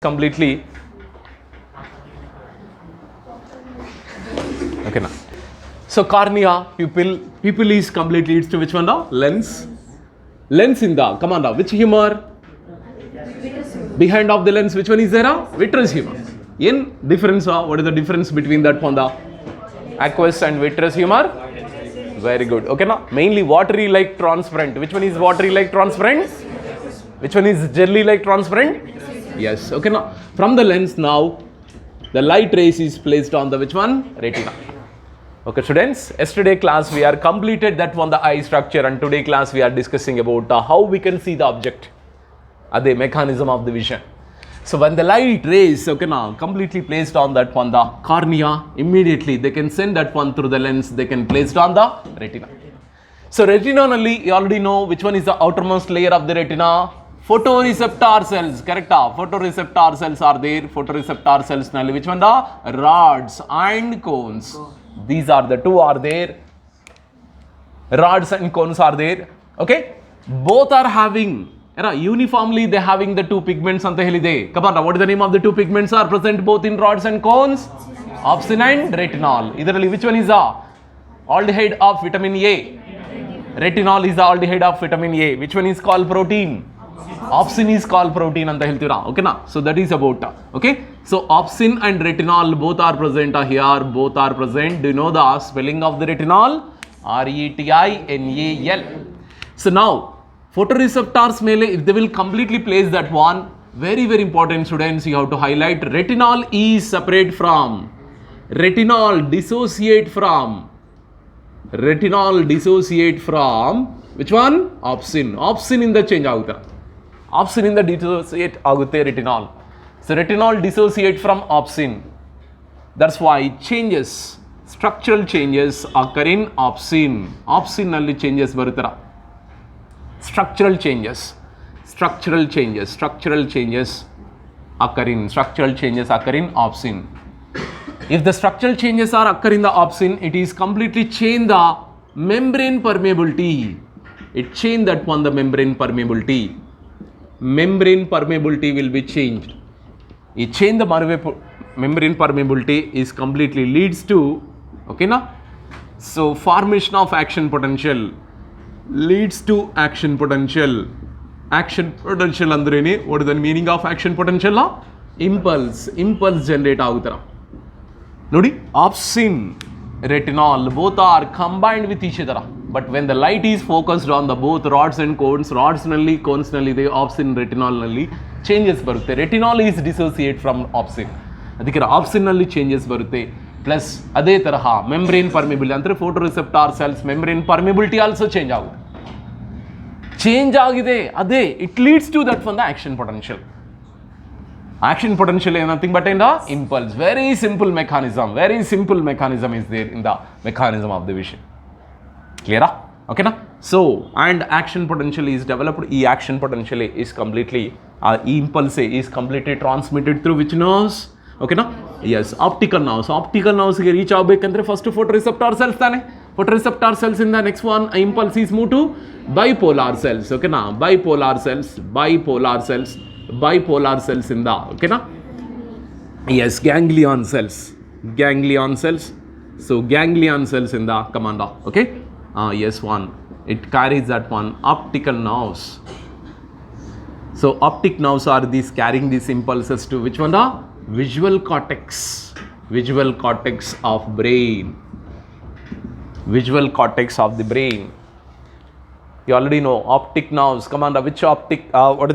completely. Okay now. So cornea, pupil is completely leads to which one now? Lens. Lens in the, come on now, which humor? Behind of the lens, which one is there? Vitreous humor. In difference, what is the difference between that one, the aqueous and vitreous humor? Very good. Okay now, mainly watery like transparent. Which one is watery like transparent? Which one is jelly like transparent? Yes. Okay now, from the lens now, the light rays is placed on the which one? Retina. Okay students, yesterday class we are completed that one the eye structure, and today class we are discussing about how we can see the object, the mechanism of the vision. So when the light rays, okay now, completely placed on that one the cornea, immediately they can send that one through the lens, they can place it on the retina. So retina only, you already know which one is the outermost layer of the retina. Photoreceptor cells, correct? Photoreceptor cells are there. Photoreceptor cells, which one the rods and cones. These are the two are there. Rods and cones are there. Okay, both are having uniformly they having the two pigments on the heliday. Come on, what is the name of the two pigments are present both in rods and cones? Opsin and retinol. Either which one is the aldehyde of vitamin A? Retinol is the aldehyde of vitamin A. Which one is called protein? Opsin is called protein and the healthira. Okay na? So that is about okay. So opsin and retinol both are present here. Both are present. Do you know the spelling of the retinol? RETINAL. So now photoreceptors mele, if they will completely place that one, very important students, you have to highlight retinol is separate from, retinol dissociate from which one? Opsin. Opsin in the change aguta. Opsin in the dissociate agutte retinol. So retinol dissociate from opsin. That's why changes, structural changes occur in opsin. Opsin nalli changes barutara. Structural changes occur in opsin. If the structural changes are occur in the opsin, it is completely change the membrane permeability. It change that one the membrane permeability. Membrane permeability will be changed. It change the membrane permeability is completely leads to, okay na? So formation of action potential leads to action potential. Action potential andrene, what is the meaning of action potential? Impulse generate agutara. Nodi, opsin, retinol, both are combined with each other. But when the light is focused on the both rods and cones, cones nalli, the opsin, retinol nalli changes barutte. Retinol is dissociate from opsin. Adikira opsin nalli changes barutte. Plus, ade taraha membrane permeability, andre photoreceptor cells membrane permeability also change out. Change agide, ade it leads to that from the action potential. Action potential is nothing but in the impulse. Very simple mechanism is there in the mechanism of the vision. Clear? Okay na? So, and action potential is developed. E action potential is completely, impulse is completely transmitted through which nerves? Okay na? Yes, optical nerves. Optical nerves reach out first to photoreceptor cells. Photoreceptor cells in the next one, impulse is moved to bipolar cells. Okay na? Bipolar cells in the, okay na? Yes, ganglion cells. So ganglion cells in the command, okay? Yes, one. It carries that one, optical nerves. So optic nerves are these carrying these impulses to which one? The visual cortex of brain. Visual cortex of the brain. You already know optic nerves. Come on, which optic? What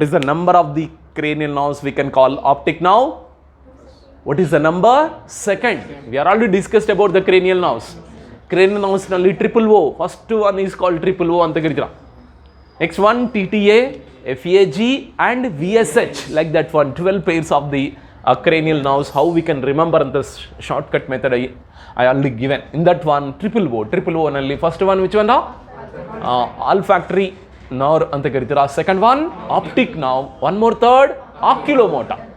is the number of the cranial nerves we can call optic nerve? What is the number? Second. We are already discussed about the cranial nerves. Cranial nerves nalli triple O. First one is called triple O anta karitira. Next one TTA, FAG and VSH, like that one. 12 pairs of the cranial nerves. How we can remember this shortcut method I already given. In that one triple O nalli first one which one? Olfactory nerve anta karitira. Second one optic nerve. One more third oculomotor.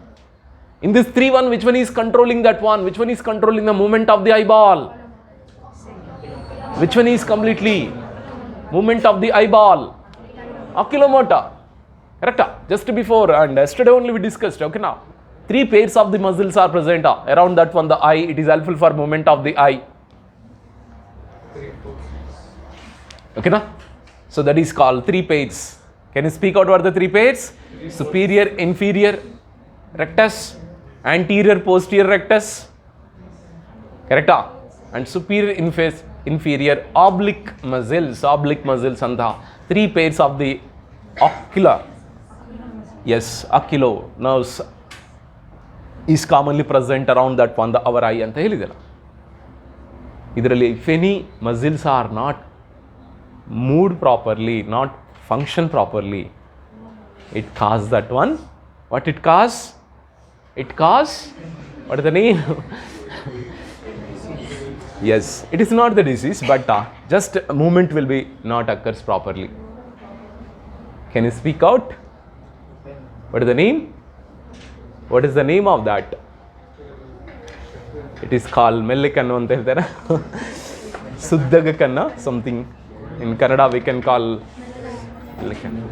In this three one, which one is controlling that one? Which one is controlling the movement of the eyeball? Which one is completely movement of the eyeball? Oculomotor. Correct? Just before and yesterday only we discussed. Okay, now 3 pairs of the muscles are present around that one, the eye. It is helpful for movement of the eye. Okay, na? So that is called 3 pairs. Can you speak out what are the 3 pairs? Superior, inferior rectus, anterior, posterior rectus. Correct? And superior, inferior oblique muscles anta 3 pairs of the ocular. Yes, ocular nerves is commonly present around that one, the our eye anta helidala. Idralli if any muscles are not moved properly, not function properly, it causes that one. What it cause? It cause, what is the name? Yes, it is not the disease, but just movement will be not occurs properly. Can you speak out? What is the name? What is the name of that? It is called Mellikanna anta heltara. Suddaga kanna, something. In Kannada we can call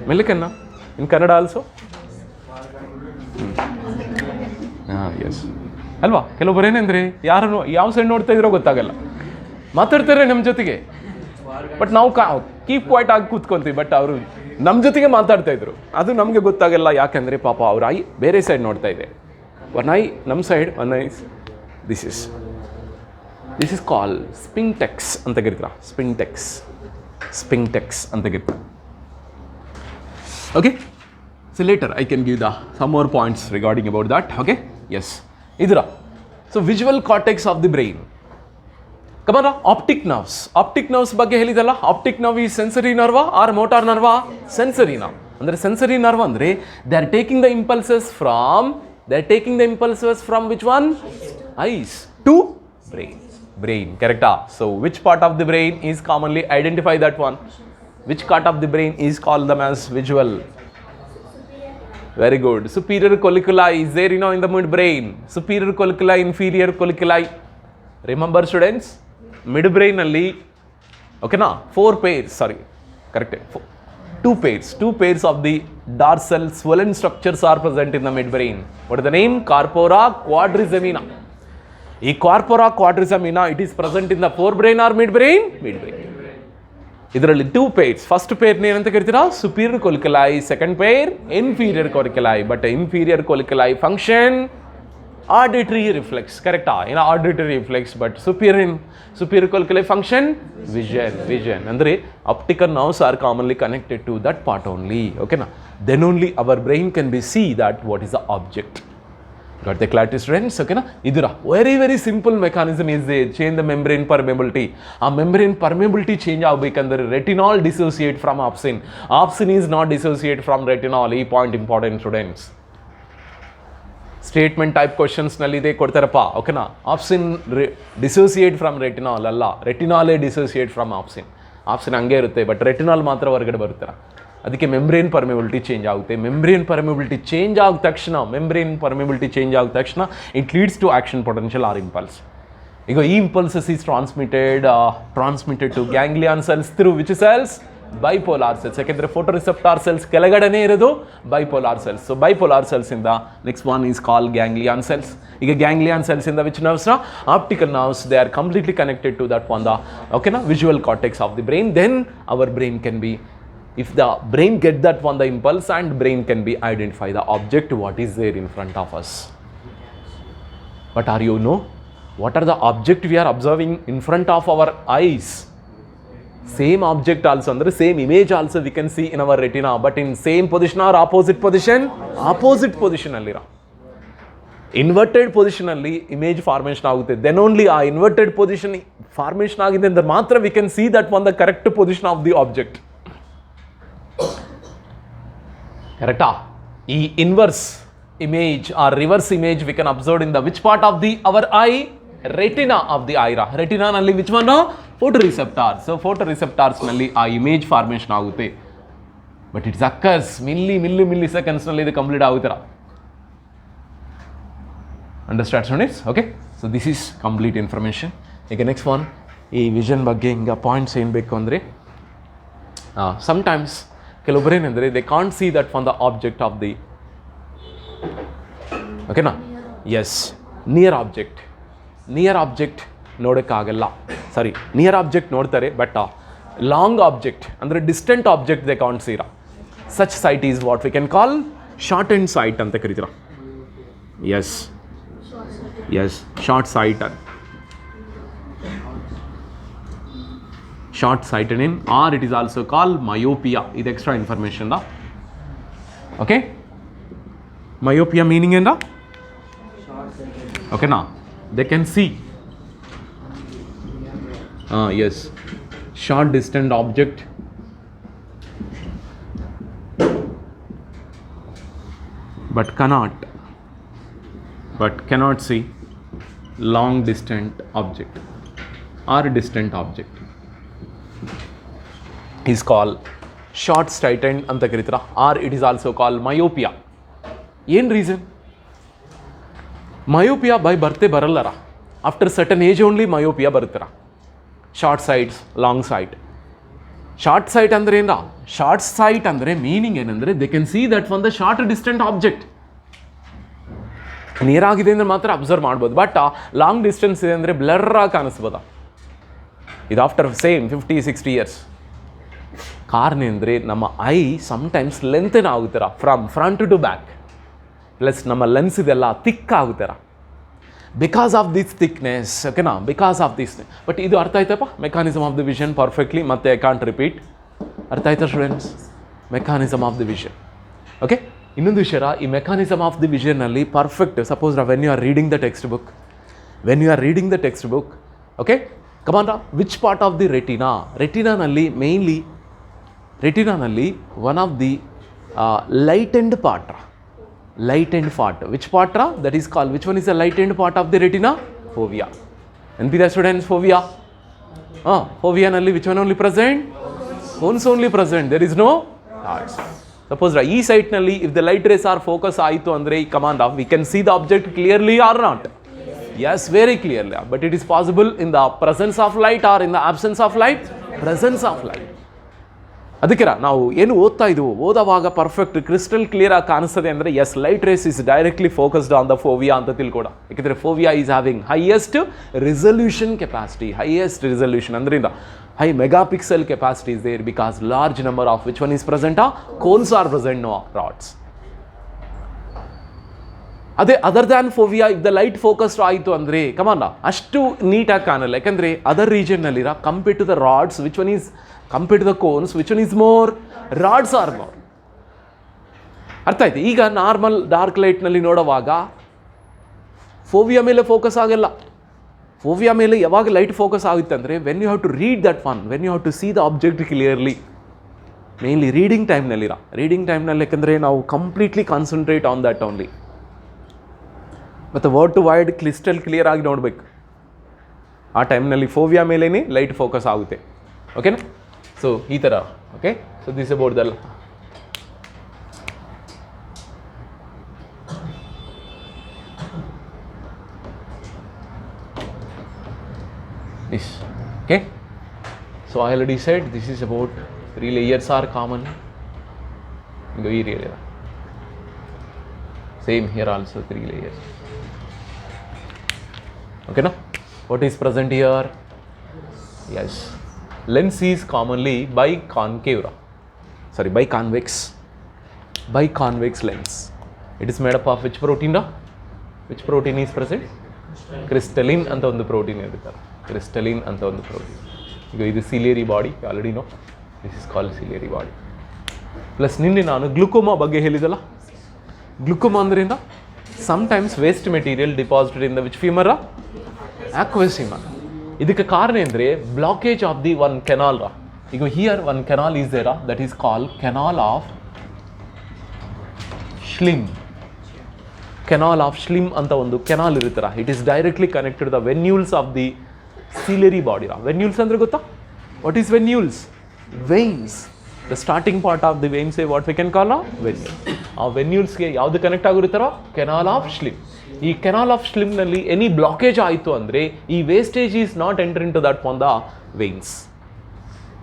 Mellikanna. In Kannada also? Yes. ಅಲ್ವಾ ಕೆಲವೊಬ್ಬರು ಏನಂದ್ರೆ ಯಾರನ್ನು ಯಾವ side ನೋಡ್ತಾ ಇದ್ರೋ ಗೊತ್ತಾಗಲ್ಲ, ಮಾತಾಡ್ತಾರೆ ನಮ್ಮ ಜೊತೆಗೆ, ಬಟ್ ನಾವು ಕೀಪ್ ಕ್ವೈಟ್ ಆಗಿ ಕೂತ್ಕೊಂತೀವಿ, ಬಟ್ ಅವರು ನಮ್ಮ ಜೊತೆಗೆ ಮಾತಾಡ್ತಾ ಇದ್ರು, ಅದು ನಮಗೆ ಗೊತ್ತಾಗಲ್ಲ. ಯಾಕೆಂದರೆ ಪಾಪ ಅವ್ರ ಐ ಬೇರೆ ಸೈಡ್ ನೋಡ್ತಾ ಇದೆ, ಒನ್ ಐ ನಮ್ಮ side, one eye this is call ಸ್ಪಿಂಟೆಕ್ಸ್ ಅಂತ ಕರೀತೀರ. ಸ್ಪಿಂಟೆಕ್ಸ್ ಅಂತ ಕರೀತೀರ. Okay, so later I can give some more points regarding about that. Okay, yes. Idra. So visual cortex of the brain. Come on, optic nerves. Optic nerves ಬಗ್ಗೆ ಹೇಳಿದಲ್ಲ. Optic nerve is sensory nerve or motor nerve? Sensory nerve. ಅಂದರೆ sensory nerve ಅಂದರೆ they are taking the impulses from which one? Eyes to brain. Correct? So which part of the brain is commonly identify that one? Which part of the brain is called them as visual? Very good. Superior colliculi is there, in the midbrain. Superior colliculi, inferior colliculi. Remember students, midbrain alli, okay na, 4 pairs, sorry, correct, 2 pairs of the dorsal swollen structures are present in the midbrain. What is the name? Corpora quadrigemina. This corpora quadrigemina, it is present in the forebrain or midbrain? Midbrain. ಇದರಲ್ಲಿ 2 pairs. First pair ಏನಂತ ಕರಿತೀರಾ? Superior colliculi. Second pair inferior colliculi. But inferior colliculi function auditory reflex. ಕರೆಕ್ಟಾ? Auditory reflex. But superior colliculi function vision. ಅಂದರೆ optical nerves are commonly connected to that part only. ಓಕೆನಾ? Then only our brain can be see that what is the object. Got the clarity students? Okay na? Idura very simple mechanism is there. Change the membrane permeability. A membrane permeability change agಬೇಕಂದ್ರೆ retinol dissociate from opsin. Opsin is not dissociate from retinol. ಈ point important students. Statement type questions ನಲ್ಲಿ ಇದೆ ಕೊಡ್ತಾರಪ್ಪ. Okay na? Opsin dissociate from retinol ಅಲ್ಲ. retinol dissociate from opsin. Opsin ಹಂಗೆ ಇರುತ್ತೆ, but retinol ಮಾತ್ರ ಹೊರಗಡೆ ಬರುತ್ತಾರೆ. ಅದಕ್ಕೆ ಮೆಂಬ್ರೇನ್ ಪರ್ಮಿಬಿಲಿಟಿ ಚೇಂಜ್ ಆಗುತ್ತೆ. ಮೆಂಬ್ರೇನ್ ಪರ್ಮಿಬಿಲಿಟಿ ಚೇಂಜ್ ಆದ ತಕ್ಷಣ it leads to action potential or impulse. ಈಗ ಈ impulses is transmitted to ganglion cells through which cells? Bipolar cells. ಯಾಕೆಂದರೆ ಫೋಟೋ ರಿಸೆಪ್ಟಾರ್ ಸೆಲ್ಸ್ ಕೆಳಗಡೆನೇ ಇರೋದು bipolar cells. So bipolar cells ಇಂದ next one is call ganglion cells. ಈಗ ganglion cells ಇಂದ which nerves? Optical nerves. They are completely connected to that one the ಓಕೆನಾ visual cortex of the brain. Then our brain can be, if the brain get that one the impulse, and brain can be identify the object what is there in front of us. But are you know what are the object we are observing in front of our eyes? Same object also, andre same image also we can see in our retina, but in same position or opposite position? Opposite position allira. Inverted position alli image formation ಆಗುತ್ತೆ. Then only ಆ inverted position formation ಆಗಿದೆ ಅಂದ್ರೆ ಮಾತ್ರ we can see that one the correct position of the object. ಕರೆಕ್ಟಾ? ಈ inverse image or reverse image we can observe in the which part of the our eye? Retina of the ಐರಾ. ರೆಟಿನಾನಲ್ಲಿ which one? Photoreceptors. So ಫೋಟೋ ರಿಸೆಪ್ಟಾರ್ಸ್ನಲ್ಲಿ ಆ image formation ಆಗುತ್ತೆ, but it's occurs ಮಿಲ್ಲಿ ಸೆಕೆಂಡ್ಸ್ನಲ್ಲಿ ಇದು ಕಂಪ್ಲೀಟ್ ಆಗುತ್ತೀರ. Understand students? Okay, so this is complete information. ಈಗ ನೆಕ್ಸ್ಟ್ ಒನ್, ಈ ವಿಷನ್ ಬಗ್ಗೆ ಹಿಂಗೆ ಪಾಯಿಂಟ್ಸ್ ಏನು ಬೇಕು ಅಂದರೆ, ಸಮ್ಟೈಮ್ಸ್ ಕೆಲವೊಬ್ಬರು ಏನಂದರೆ they can't see that from the object of the ಓಕೆನಾ. ಎಸ್, ನಿಯರ್ ಆಬ್ಜೆಕ್ಟ್ ನೋಡೋಕ್ಕಾಗಲ್ಲ. ಸಾರಿ, ನಿಯರ್ ಆಬ್ಜೆಕ್ಟ್ ನೋಡ್ತಾರೆ, ಬಟ್ ಲಾಂಗ್ ಆಬ್ಜೆಕ್ಟ್ ಅಂದರೆ ಡಿಸ್ಟೆಂಟ್ ಆಬ್ಜೆಕ್ಟ್ ದೇ ಕಾಂಟ್ ಸೀರಾ. Such sight is what we can call short and sight ಅಂತ ಕರಿತೀರ. Yes, short sight, short sighted in, or it is also call myopia. ಇದು extra information. Okay, myopia meaning ಏನ? ಓಕೆನಾ, they can see. Yes, short distant object but cannot see long distant object or distant object is called short sighted anta karitara, or it is also called myopia. ಏನು reason? myopia by birth ಬರಲ್ಲರ, after certain age only myopia ಬರುತ್ತರ. Short sights, long sight. Short sight ಅಂದರೆ ಏನ? Short sight ಅಂದರೆ meaning ಏನಂದರೆ they can see that from the short distant object. Near ಆಗಿದೆ ಅಂದರೆ ಮಾತ್ರ ಅಬ್ಸರ್ವ್ ಮಾಡ್ಬೋದು, ಬಟ್ ಲಾಂಗ್ ಡಿಸ್ಟೆನ್ಸ್ ಇದೆ ಅಂದರೆ ಬ್ಲರ್ ಆಗಿ ಕಾಣಿಸ್ಬೋದ. ಇದು ಆಫ್ಟರ್ ಸೇಮ್ 50-60 ಇಯರ್ಸ್. ಕಾರಣ ಅಂದರೆ ನಮ್ಮ ಐ ಸಮ್ಟೈಮ್ಸ್ ಲೆಂತೇನ ಆಗುತ್ತರ from front to back, plus ನಮ್ಮ ಲೆನ್ಸ್ ಇದೆಲ್ಲ ಥಿಕ್ ಆಗುತ್ತರ ಬಿಕಾಸ್ ಆಫ್ ದಿಸ್ ಥಿಕ್ನೆಸ್. ಓಕೆನಾ, ಬಿಕಾಸ್ ಆಫ್ ದಿಸ್. ಬಟ್ ಇದು ಅರ್ಥ ಆಯ್ತಪ್ಪ, mechanism of the vision perfectly. ಮತ್ತೆ ಐ ಕಾಂಟ್ ರಿಪೀಟ್. ಅರ್ಥ ಆಯ್ತಾ students? Mechanism of the vision. Okay, ಇನ್ನೊಂದು ವಿಷಯ, ಈ ಮೆಕ್ಯಾನಿಸಮ್ ಆಫ್ ದಿ ವಿಷನಲ್ಲಿ perfect. Suppose when you are reading the textbook, okay, come on, which part of the ರೆಟಿನಾನಲ್ಲಿ mainly, ರೆಟಿನಾನಲ್ಲಿ one of the light end part. Which part? That is called, which one is the light end part of the retina? Fovea. And be the students, fovea. Fovea nalli which one only present? Cones only present. There is no hearts. Suppose E site nalli, if the light rays are focus aitu andre, command of, we can see the object clearly or not? Yes, very clearly. But it is possible in the presence of light or in the absence of light? Presence of light. ಅದಕ್ಕೆ ನಾವು ಏನು ಓದುವಾಗ perfect crystal clear ಆಗಿ ಕಾಣಿಸ್ತದೆ ಅಂದರೆ yes, light rays is directly focused on the fovea ಅಂತ ತಿಳ್ಕೊಡ. ಯಾಕೆಂದರೆ fovea is having highest resolution capacity. Highest resolution ಅಂದ್ರಿಂದ high megapixel capacity is there, because large number of which one is present, cones are present, no rods. ಅದೇ other than fovea, if the light focused ಆಯಿತು ಅಂದರೆ come on ಅಷ್ಟು ನೀಟಾಗಿ ಕಾಣಲ್ಲ. ಯಾಕಂದರೆ other ರೀಜನ್ನಲ್ಲಿರ compare to the rods, which one is compare to the cones, which one is more? Rods are more. ಅರ್ಥ ಆಯ್ತು? ಈಗ ನಾರ್ಮಲ್ ಡಾರ್ಕ್ ಲೈಟ್ನಲ್ಲಿ ನೋಡುವಾಗ ಫೋವಿಯಾ ಮೇಲೆ ಫೋಕಸ್ ಆಗಲ್ಲ. ಫೋವಿಯಾ ಮೇಲೆ ಯಾವಾಗ ಲೈಟ್ ಫೋಕಸ್ ಆಗುತ್ತೆ ಅಂದರೆ when you have to read that one, when you have to see the object clearly. Mainly reading ಟೈಮ್ನಲ್ಲಿ, ಯಾಕಂದರೆ ನಾವು completely concentrate on that only. ಮತ್ತು ವರ್ಡ್ ಟು ವರ್ಡ್ ಕ್ಲಿಯರ್ ಆಗಿ ನೋಡಬೇಕು. ಆ ಟೈಮ್ನಲ್ಲಿ ಫೋವಿಯಾ ಮೇಲೇ ಲೈಟ್ ಫೋಕಸ್ ಆಗುತ್ತೆ. ಓಕೆನಾ? ಸೊ ಈ ಥರ. Okay, so this about the this. Okay, so I already said this is about 3 layers are common. Same here also 3 layers. Okay, now what is present here? Yes, lens is commonly biconvex lens. It is made up of which protein? Which protein is present? Crystalline anta ಒಂದು protein ಇರುತ್ತಲ್ಲ, crystalline ಅಂತ ಒಂದು protein. ಈಗ ಇದು ciliary body, you already know this is called ciliary body. Plus ನಿನ್ನೆ ನಾನು glaucoma ಬಗ್ಗೆ ಹೇಳಿದಲ್ಲ. ಗ್ಲುಕೋಮಾ ಅಂದ್ರಿಂದ sometimes waste material deposited in the which femur? Aqueous femur. ಇದಕ್ಕೆ ಕಾರಣ ಅಂದರೆ blockage of the one canal. ಈಗ here one canal is there, that is called canal of Schlemm. Canal of Schlemm ಅಂತ ಒಂದು canal ಇರುತ್ತಲ್ಲ, it is directly connected the venules of the ciliary body. Venules ಅಂದರೆ ಗೊತ್ತಾ? What is venules? Veins. The starting part of the veins what we can call venule. ಆ ವೆನ್ಯೂಲ್ಸ್ಗೆ ಯಾವುದು connect ಆಗಿರುತ್ತಾರೋ? Canal of Schlemm. ಈ canal of ಸ್ಲಿಮ್ನಲ್ಲಿ any blockage ಆಯಿತು ಅಂದರೆ ಈ wastage is not enter into that on the veins.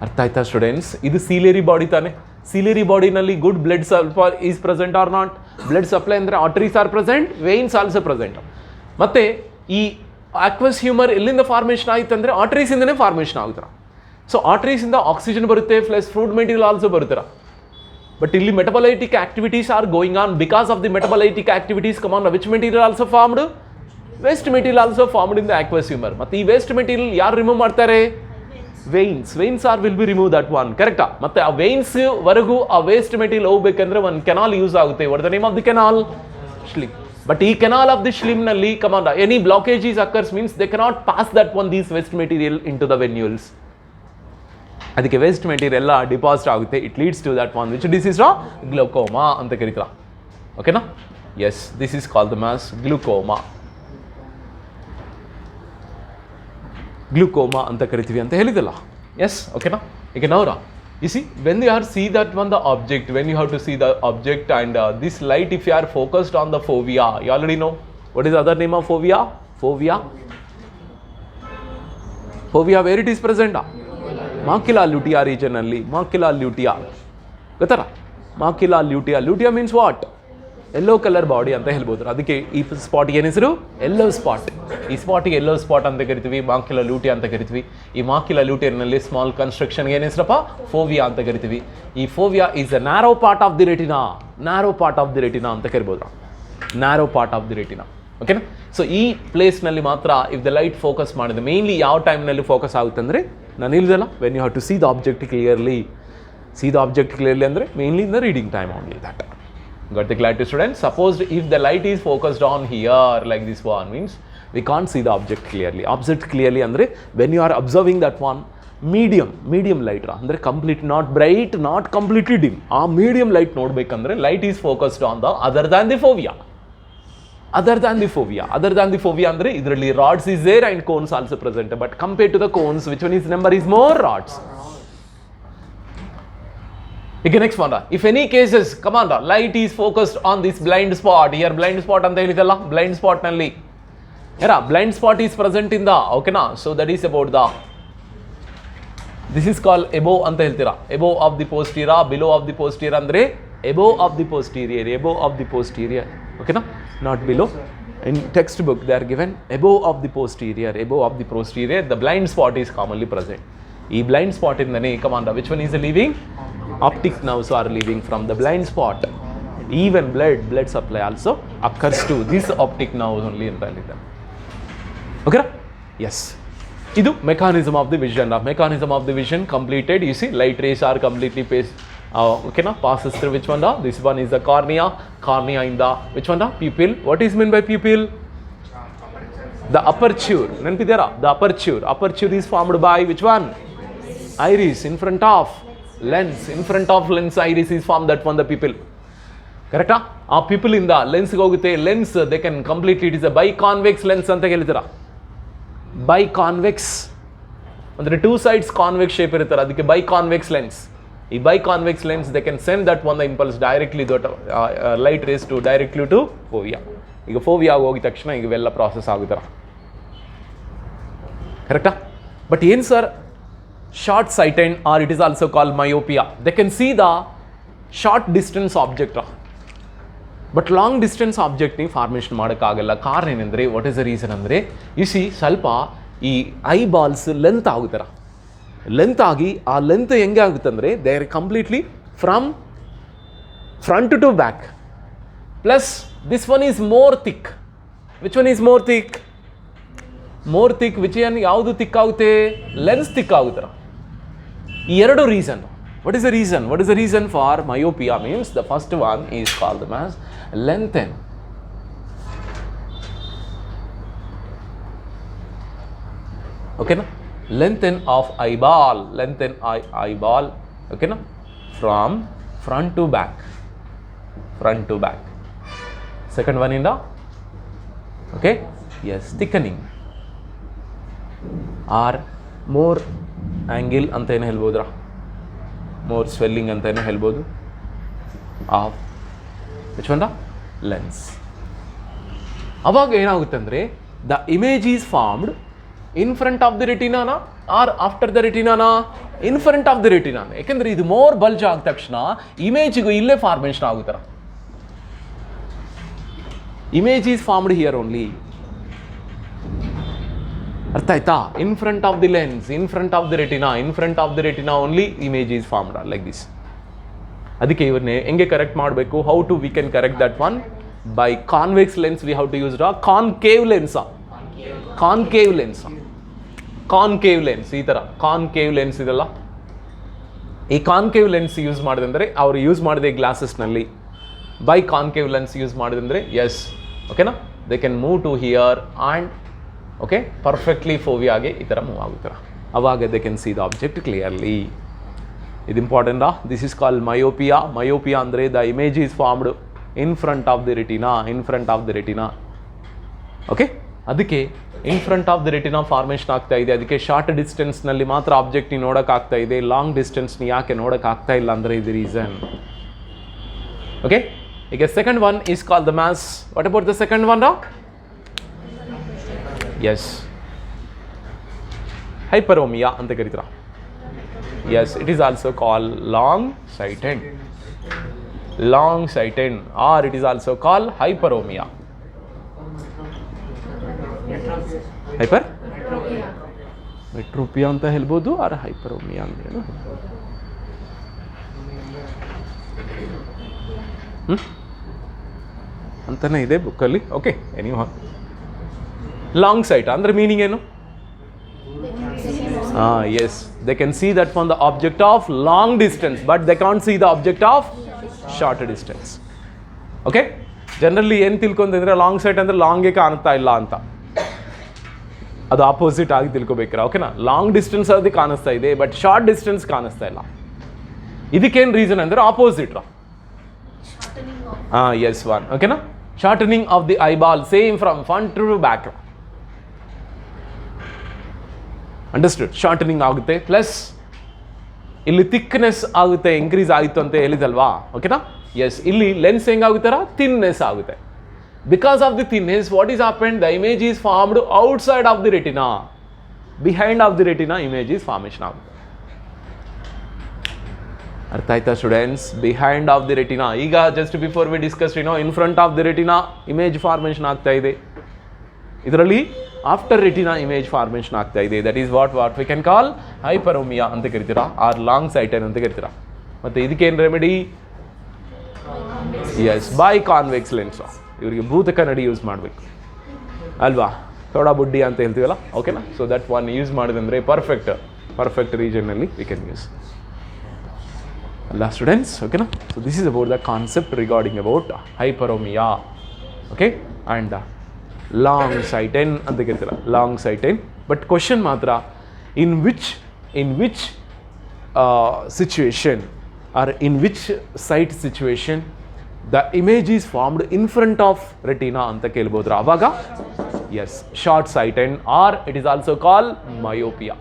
ಅರ್ಥ ಆಯ್ತಾ ಸ್ಟೂಡೆಂಟ್ಸ್? ಇದು ಸಿಲಿಯರಿ ಬಾಡಿ ತಾನೆ. ciliary ಬಾಡಿನಲ್ಲಿ good blood supply is present or not? Blood supply ಅಂದರೆ arteries are present, veins also present. ಮತ್ತು ಈ ಆಕ್ವಸ್ ಹ್ಯೂಮರ್ ಎಲ್ಲಿಂದ formation ಆಯಿತು ಅಂದರೆ ಆರ್ಟರೀಸಿಂದನೇ ಫಾರ್ಮೇಷನ್ ಆಗುತ್ತರ. ಸೊ ಆರ್ಟರೀಸಿಂದ ಆಕ್ಸಿಜನ್ ಬರುತ್ತೆ, ಪ್ಲಸ್ ಫುಡ್ ಮೆಟೀರಿಯಲ್ ಆಲ್ಸೋ ಬರುತ್ತರ. ಬಟ್ ಇಲ್ಲಿ metabolic activities are going on. Because of the metabolic activities come on, which material also formed? Waste material also formed in the aqueous humour. ಮತ್ತು ಈ waste material ಯಾರು remove ಮಾಡ್ತಾರೆ? Veins. Veins are will be remove that one, ಕರೆಕ್ಟಾ? ಮತ್ತು ಆ veins ವರೆಗೂ ಆ waste material ಹೋಗ್ಬೇಕಂದ್ರೆ ಒಂದು ಕೆನಾಲ್ ಯೂಸ್ ಆಗುತ್ತೆ. What the name of the canal? Schlemm. But ಈ ಕೆನಾಲ್ ಆಫ್ ದಿ ಶ್ಲಿಮ್ನಲ್ಲಿ command any blockage occurs means they cannot pass that one these waste material into the venules. ಅದಕ್ಕೆ waste material ಎಲ್ಲ deposit ಆಗುತ್ತೆ. It leads to that one which disease glaucoma ಅಂತ ಕರೀತಾರ. ಓಕೆನಾ? Yes, this is called the mass glaucoma. Glaucoma ಅಂತ ಕರಿತೀವಿ ಅಂತ ಹೇಳಿದಲ್ಲ. ಎಸ್, ಓಕೆನಾ? ಈಗ ನವರ you see, when you are see that one the object, when you have to see the object and this light, if you are focused on the fovea, you already know what is the other name of fovea? Fovea where it is present? Macula lutea region alli. Macula lutea gottara? Macula lutea. Lutea means what? Yellow color body ಅಂತ ಹೇಳ್ಬೋದು. ಅದಕ್ಕೆ ಈ ಸ್ಪಾಟ್ಗೆ ಏನು ಹೆಸರು? Yellow spot. ಈ ಸ್ಪಾಟ್ಗೆ yellow spot ಅಂತ ಕರಿತೀವಿ, ಮಾಕ್ಯುಲಾ ಲೂಟಿಯಾ ಅಂತ ಕರಿತೀವಿ. ಈ ಮಾಕ್ಯುಲಾ ಲೂಟಿಯರ್ನಲ್ಲಿ ಸ್ಮಾಲ್ ಕನ್ಸ್ಟ್ರಕ್ಷನ್ಗೆ ಏನು ಹೆಸರಪ್ಪ? ಫೋವಿಯಾ ಅಂತ ಕರಿತೀವಿ. ಈ fovea is a narrow part of the retina. Narrow part of the retina ಅಂತ ಕರಿಬೋದು. Narrow part of the retina. ಓಕೆನಾ? ಸೊ ಈ ಪ್ಲೇಸ್ನಲ್ಲಿ ಮಾತ್ರ ಇಫ್ ದ ಲೈಟ್ ಫೋಕಸ್ ಮಾಡಿದೆ, ಮೇನ್ಲಿ ಯಾವ ಟೈಮ್ನಲ್ಲಿ ಫೋಕಸ್ ಆಗುತ್ತೆ ಅಂದರೆ ನಾನು ಇಲ್ದಲ್ಲ, when you have to see the object clearly. See the object clearly ಅಂದರೆ mainly in the reading time only. That got the clarity, students? Suppose if the light is focused on here like this one, means we can't see the object clearly. Object clearly andre when you are observing that one, medium light ra andre complete, not bright, not completely dim. Medium light nodbekandre light is focused on the other than the fovea. Other than the fovea andre idralli rods is there and cones also present. But compared to the cones, which one is number is more rods? Okay, next one. If any cases, come on, light is focused on this blind spot. Here blind spot anta helidalla. Blind spot nalli blind spot is present in the, okay na? So that is about the, this is called above anta heltira. Above of the posterior, below of the posterior andre above of the posterior. Okay na? Not below. In textbook they are given above of the posterior. The blind spot is commonly present. Ee blind spot indane, come on, which one is leaving? Optic nerves are leaving from the blind spot. Even blood supply also occurs to this optic nerves only in the light. Okay? Yes. Idu mechanism of the vision. Mechanism of the vision completed. You see, light rays are completely okay na? Passes through which one? This one is the cornea. Cornea in the which one? Pupil. What is meant by pupil? The aperture. Nenpidera? The aperture. Aperture is formed by which one? Iris in front of lens. In front of lens, iris is formed, that one the pupil. Correct? Pupil in the lens ಹೋಗುತ್ತೆ. Lens they can completely, it is a biconvex lens ಅಂತ ಹೇಳ್ತೀರಾ. Biconvex ಅಂದ್ರೆ two sides convex shape ಇರುತ್ತಲ್ಲ, ಅದಕ್ಕೆ biconvex lens. ಈ biconvex lens they can send that one the impulse directly that light rays to directly to fovea. ಈಗ fovea ಹೋಗಿದ ತಕ್ಷಣ ಈಗ ಇವೆಲ್ಲ ಪ್ರಾಸೆಸ್ ಆಗುತ್ತರ. ಕರೆಕ್ಟಾ? ಬಟ್ ಏನು sir, short sighted, or it is also called myopia. They can see the short distance object, but long distance object ni formation ಮಾಡೋಕ್ಕಾಗಲ್ಲ. ಕಾರಣ ಏನಂದರೆ, ವಾಟ್ ಇಸ್ ದ ರೀಸನ್ ಅಂದರೆ, ಯು ಸಿ ಸ್ವಲ್ಪ ಈ ಐಬಾಲ್ಸ್ ಲೆಂತ್ ಆಗುತ್ತರ. ಲೆಂತ್ ಆಗಿ ಆ length ಹೆಂಗೆ ಆಗುತ್ತೆ ಅಂದರೆ, they are completely from front to back. Plus this one is more thick. Which one is more thick? More thick. Which ಏನು ಯಾವುದು ಥಿಕ್ ಆಗುತ್ತೆ? ಲೆನ್ಸ್ ಥಿಕ್ ಆಗುತ್ತರ. ಈ ಎರಡು reason. What is the reason? What is the reason for myopia? Means the first one is called as lengthen. Okay na? Lengthen of eyeball. Lengthen eyeball. Okay na? From front to back. Front to back. Second one in the, okay? Yes, thickening. Or more angle ಅಂತ ಏನು ಹೇಳ್ಬೋದ್ರಾ? More swelling ಅಂತ ಏನು ಹೇಳ್ಬೋದು of which one? The lens. ಅವಾಗ ಏನಾಗುತ್ತೆ ಅಂದರೆ, the image is formed in front of the ರೆಟಿನಾನಾ or after the ರೆಟಿನಾನಾ? ಇನ್ ಫ್ರಂಟ್ ಆಫ್ ದಿ ರೆಟಿನಾನ. ಯಾಕೆಂದರೆ ಇದು ಮೋರ್ ಬಲ್ಜ್ ಆದ ತಕ್ಷಣ ಇಮೇಜಿಗೂ ಇಲ್ಲೇ ಫಾರ್ಮೇಷನ್ ಆಗುತ್ತರ. Image is formed here only. ಅರ್ಥ ಆಯ್ತಾ? In front of the lens, in front of the retina, in front of the retina only image is formed like this. ಅದಕ್ಕೆ ಇವನ್ನೇ ಹೆಂಗೆ ಕರೆಕ್ಟ್ ಮಾಡಬೇಕು? How to we can correct that one? By convex lens we have to use concave lens. Concave lens, concave lens, ಈ ಥರ concave lens ಇದೆಲ್ಲ, ಈ concave lens use ಮಾಡಿದಂದರೆ ಅವರು use ಮಾಡಿದೆ ಗ್ಲಾಸಸ್ನಲ್ಲಿ. ಬೈ ಕಾನ್ಕೇವ್ ಲೆನ್ಸ್ ಯೂಸ್ ಮಾಡಿದಂದರೆ yes, ಓಕೆನಾ, they can move to here and okay perfectly ಫೋವಿಯಾಗೆ ಈ ಥರ ಮೂವ್ ಆಗುತ್ತಾರೆ. ಅವಾಗ they can see the object clearly. ಇದು ಇಂಪಾರ್ಟೆಂಟಾ? This is called myopia. Myopia ಅಂದರೆ the image is formed in front of the retina, in front of the retina. Okay, ಅದಕ್ಕೆ in front of the retina formation ಆಗ್ತಾ ಇದೆ. ಅದಕ್ಕೆ short ಡಿಸ್ಟೆನ್ಸ್ನಲ್ಲಿ ಮಾತ್ರ object ನೀವು ನೋಡೋಕ್ಕಾಗ್ತಾ ಇದೆ, ಲಾಂಗ್ ಡಿಸ್ಟೆನ್ಸ್ನ ಯಾಕೆ ನೋಡೋಕ್ಕಾಗ್ತಾ ಇಲ್ಲ ಅಂದರೆ ಇದು ರೀಸನ್. ಓಕೆ, ಈಗ second one is called the mass. What about the second one? Yes, hyperopia ಅಂತ ಕರೀತೀರಾ. Yes, it is also called long sighted, long sighted, or it is also called hyperopia. Hypermetropia ಅಂತ ಹೇಳ್ಬೋದು, or hyperopia ಅಂದ್ರೇನು? ಅಂತಾನೆ ಇದೆ ಬುಕ್ಕಲ್ಲಿ. Okay, any long sight ಅಂದರೆ meaning ಏನು? Yes, they can see that from the object of long distance, but they can't see the object of short distance. Okay, generally ಏನು ತಿಳ್ಕೊಂಡ್ರೆ ಲಾಂಗ್ ಸೈಟ್ ಅಂದರೆ ಲಾಂಗೇ ಕಾಣ್ತಾ ಇಲ್ಲ ಅಂತ, ಅದು ಆಪೋಸಿಟ್ ಆಗಿ ತಿಳ್ಕೊಬೇಕ್ರ. ಓಕೆನಾ, ಲಾಂಗ್ ಡಿಸ್ಟೆನ್ಸ್ ಅದು ಕಾಣಿಸ್ತಾ ಇದೆ, ಬಟ್ ಶಾರ್ಟ್ ಡಿಸ್ಟೆನ್ಸ್ ಕಾಣಿಸ್ತಾ ಇಲ್ಲ. ಇದಕ್ಕೇನು ರೀಸನ್ ಅಂದರೆ ಆಪೋಸಿಟ್. ಎಸ್ ಒನ್, ಓಕೆನಾ, shortening of the eyeball same from front to back. Understood? Shortening ಆಗುತ್ತೆ, ಪ್ಲಸ್ ಇಲ್ಲಿ ಥಿಕ್ನೆಸ್ ಆಗುತ್ತೆ, ಇನ್ಕ್ರೀಸ್ ಆಯಿತು ಅಂತ ಹೇಳಿದಲ್ವಾ? ಓಕೆನಾ, ಎಸ್, ಇಲ್ಲಿ ಲೆನ್ಸ್ ಹೆಂಗಾಗುತ್ತಾರ? ಥಿನ್ನೆಸ್ ಆಗುತ್ತೆ. Because of the thinness, what is happened? The image is formed outside of the retina. Behind of the retina, image is formation ಆಗುತ್ತೆ. ಅರ್ಥ ಆಯ್ತಾ students? Behind of the retina. ಈಗ just before we discuss in front of the retina image formation ಆಗ್ತಾ ಇದೆ. ಇದರಲ್ಲಿ after retina image formation ಆಗ್ತಾ ಇದೆ. That is what we can call hyperopia ಅಂತ ಕರಿತೀರಾ, ಆರ್ ಲಾಂಗ್ ಸೈಟೆಡ್ ಅಂತ ಕರಿತೀರಾ. ಮತ್ತು ಇದಕ್ಕೇನು remedy? Yes, by convex lens. ಇವರಿಗೆ ಭೂತ ಕನ್ನಡಿ ಯೂಸ್ ಮಾಡಬೇಕು ಅಲ್ವಾ, ಥೋಡಾ ಬುಡ್ಡಿ ಅಂತ ಹೇಳ್ತೀವಲ್ಲ, ಓಕೆನಾ. ಸೊ ದಟ್ ಒನ್ ಯೂಸ್ ಮಾಡಿದಂದರೆ ಪರ್ಫೆಕ್ಟ್ ರೀಜನ್ನಲ್ಲಿ ವಿ ಕ್ಯಾನ್ ಯೂಸ್ ಅಲ್ಲ ಸ್ಟೂಡೆಂಟ್ಸ್, ಓಕೆನಾ. So this is about the concept regarding about hyperopia, okay, and long sighted ಅಂತ ಕರಿತೀರ, ಲಾಂಗ್ ಸೈಟೆನ್. ಬಟ್ ಕ್ವಶನ್ ಮಾತ್ರ in which situation or in which sight situation the image is formed in front of retina ಅಂತ ಕೇಳ್ಬೋದ್ರ. ಆವಾಗ yes, short sighted or it is also call myopia.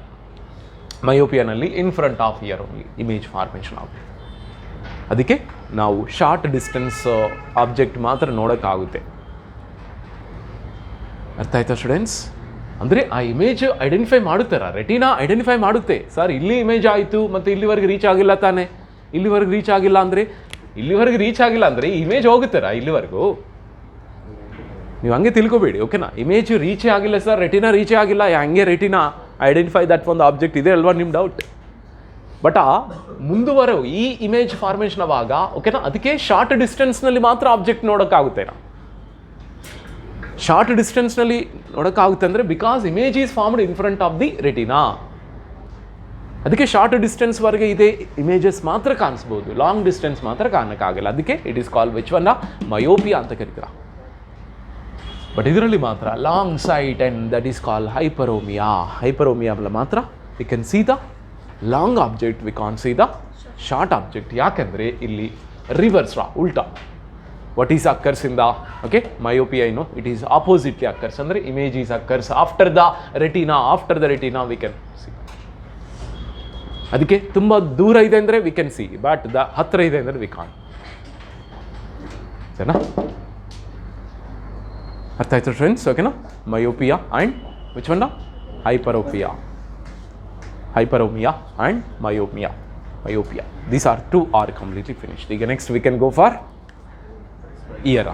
ಮಯೋಪಿಯಾನಲ್ಲಿ in front of year only image formation ಆಗುತ್ತೆ. ಅದಕ್ಕೆ ನಾವು short distance object ಮಾತ್ರ ನೋಡೋಕ್ಕಾಗುತ್ತೆ. ಅರ್ಥ ಆಯ್ತಾ ಸ್ಟೂಡೆಂಟ್ಸ್? ಅಂದರೆ ಆ ಇಮೇಜ್ ಐಡೆಂಟಿಫೈ ಮಾಡುತ್ತಾರ, ರೆಟಿನಾ ಐಡೆಂಟಿಫೈ ಮಾಡುತ್ತೆ. ಸರ್ ಇಲ್ಲಿ ಇಮೇಜ್ ಆಯಿತು ಮತ್ತು ಇಲ್ಲಿವರೆಗೆ ರೀಚ್ ಆಗಿಲ್ಲ ತಾನೆ, ಇಲ್ಲಿವರೆಗೆ ರೀಚ್ ಆಗಿಲ್ಲ ಅಂದರೆ ಇಮೇಜ್ ಹೋಗುತ್ತಾರ ಇಲ್ಲಿವರೆಗೂ? ನೀವು ಹಂಗೆ ತಿಳ್ಕೊಬೇಡಿ, ಓಕೆನಾ. ಇಮೇಜ್ ರೀಚೇ ಆಗಿಲ್ಲ ಸರ್, ರೆಟಿನಾ ರೀಚೇ ಆಗಿಲ್ಲ, ಹಂಗೆ ರೆಟಿನಾ ಐಡೆಂಟಿಫೈ ದಟ್ ಒಂದು ಆಬ್ಜೆಕ್ಟ್ ಇದೆ ಅಲ್ವಾ ನಿಮ್ಮ ಡೌಟ್. ಬಟ್ ಮುಂದುವರೆ ಈ ಇಮೇಜ್ ಫಾರ್ಮೇಷನ್ ಆವಾಗ, ಓಕೆನಾ, ಅದಕ್ಕೆ ಶಾರ್ಟ್ ಡಿಸ್ಟೆನ್ಸ್ನಲ್ಲಿ ಮಾತ್ರ ಆಬ್ಜೆಕ್ಟ್ ನೋಡೋಕ್ಕಾಗುತ್ತೆ. ಶಾರ್ಟ್ ಡಿಸ್ಟೆನ್ಸ್ನಲ್ಲಿ ನೋಡೋಕ್ಕಾಗುತ್ತೆ ಅಂದರೆ because image is formed in front of the retina. ಅದಕ್ಕೆ ಶಾರ್ಟ್ ಡಿಸ್ಟೆನ್ಸ್ವರೆಗೆ ಇದೆ ಇಮೇಜಸ್ ಮಾತ್ರ ಕಾಣಿಸ್ಬೋದು, ಲಾಂಗ್ ಡಿಸ್ಟೆನ್ಸ್ ಮಾತ್ರ ಕಾಣೋಕ್ಕಾಗಲ್ಲ. ಅದಕ್ಕೆ it is call which one myopia ಅಂತ ಕರಿತೀರ. ಬಟ್ ಇದರಲ್ಲಿ ಮಾತ್ರ long sight and that is call hyperopia. Hyperopia ಮಾತ್ರ we can see the long object, we can't see the short object. ಯಾಕೆಂದರೆ ಇಲ್ಲಿ ರಿವರ್ಸ್ ಉಲ್ಟಾ what is occurs in the myopia, it is oppositely occurs, ಅಂದರೆ image is occurs after the retina we can see. ಅದಕ್ಕೆ ತುಂಬ ದೂರ ಇದೆ ಅಂದರೆ we can see, but ಹತ್ತಿರ ಇದೆ ಅಂದರೆ we can't. ಸರಿನಾ? ಅರ್ಥ ಆಯ್ತು ಫ್ರೆಂಡ್ಸ್? ಓಕೆನಾ? Myopia and which one? hyperopia and myopia. These are two are completely finished. Next we can go for ear.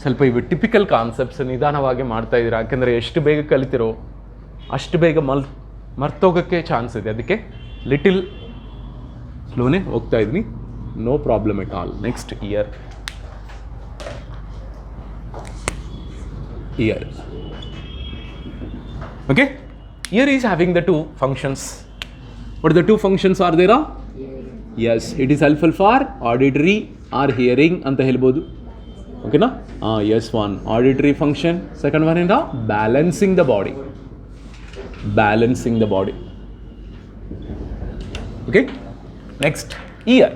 ಸ್ವಲ್ಪ ಇವು ಟಿಪಿಕಲ್ ಕಾನ್ಸೆಪ್ಟ್ಸ್ ನಿಧಾನವಾಗಿ ಮಾಡ್ತಾ ಇದ್ದೀರಾ, ಯಾಕೆಂದರೆ ಎಷ್ಟು ಬೇಗ ಕಲಿತಿರೋ ಅಷ್ಟು ಬೇಗ ಮರ್ತೋಗೋಕ್ಕೆ ಚಾನ್ಸ್ ಇದೆ. ಅದಕ್ಕೆ ಲಿಟಿಲ್ ಸ್ಲೋನೇ ಹೋಗ್ತಾ ಇದ್ದೀನಿ, no problem at all. Next ear. Okay, ear is having the two functions. What the two functions are there? Yes, it is helpful for auditory or hearing anta helbodu. Okay na? Yes, one auditory function, second one is balancing the body. Okay, next ear.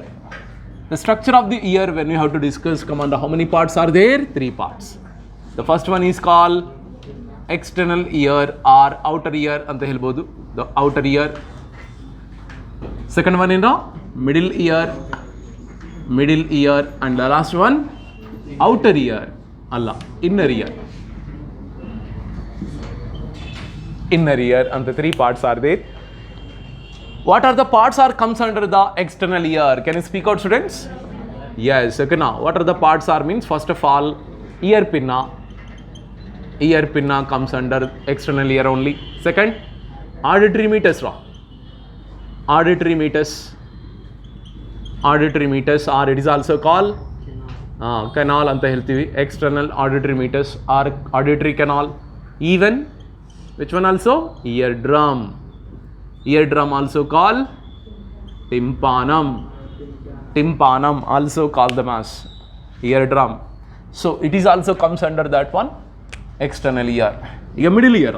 The structure of the ear, when we have to discuss, come on, how many parts are there? 3 parts. The first one is called external ear or outer ear anta helbodu, the outer ear. Second one is middle ear, and the last one outer ear, alla, inner ear. And the 3 parts are there. What are the parts are comes under the external ear? Can you speak out, students? Yes. Okay, now what are the parts are means, first of all, ear pinna comes under external ear only. Second, auditory meatus or it is also called canal anta heltivi. External auditory meatus or auditory canal. Even which one also? Eardrum also called tympanum also called them as eardrum. So it is also comes under that one, external ear. Middle ear,